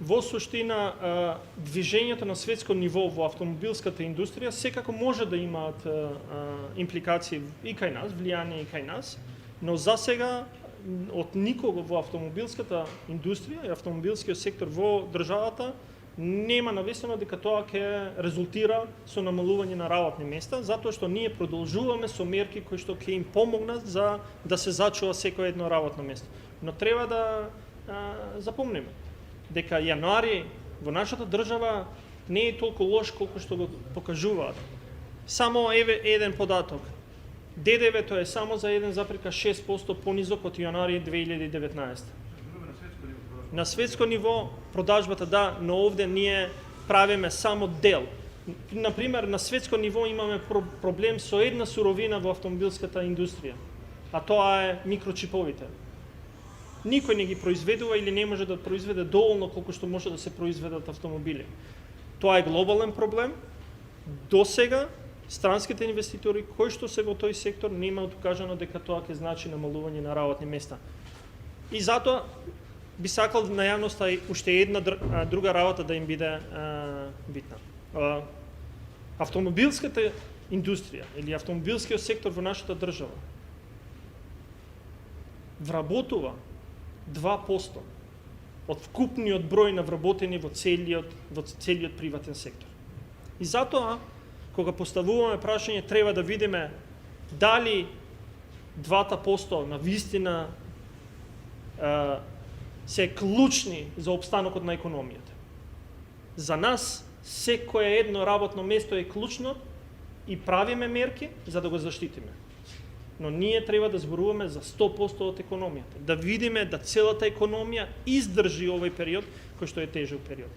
во суштина движењето на светско ниво во автомобилската индустрија секако може да имаат импликации и кај нас, влијание и кај нас, но за сега од никого во автомобилската индустрија и автомобилскиот сектор во државата нема навесено дека тоа ќе резултира со намалување на работни места, затоа што ние продолжуваме со мерки кои што ќе им помогнат за да се зачува секое едно работно место. Но треба да запомниме дека јануари во нашата држава не е толку лош колку што го покажуваат. Само еве еден податок. ДДВ-то е само за 1,6% понизок од јануари 2019. На светско ниво продажбата да, но овде ние правиме само дел. Например, на светско ниво имаме проблем со една суровина во автомобилската индустрија, а тоа е микрочиповите. Никој не ги произведува или не може да произведе доволно колку што може да се произведат автомобили. Тоа е глобален проблем. До сега странските инвеститори кои што се во тој сектор нема докажано дека тоа ќе значи намалување на работни места. И затоа би сакал на јавноста уште една друга работа да им биде битна. Автомобилската индустрија или автомобилскиот сектор во нашата држава вработува 2% од вкупниот број на вработени во целиот приватен сектор. И затоа, кога поставуваме прашање, треба да видиме дали 2% на вистина се клучни за обстанокот на економијата. За нас, секое едно работно место е клучно и правиме мерки за да го заштитиме. Но ние треба да зборуваме за 100% од економијата. Да видиме да целата економија издржи овој период, кој што е тежок период.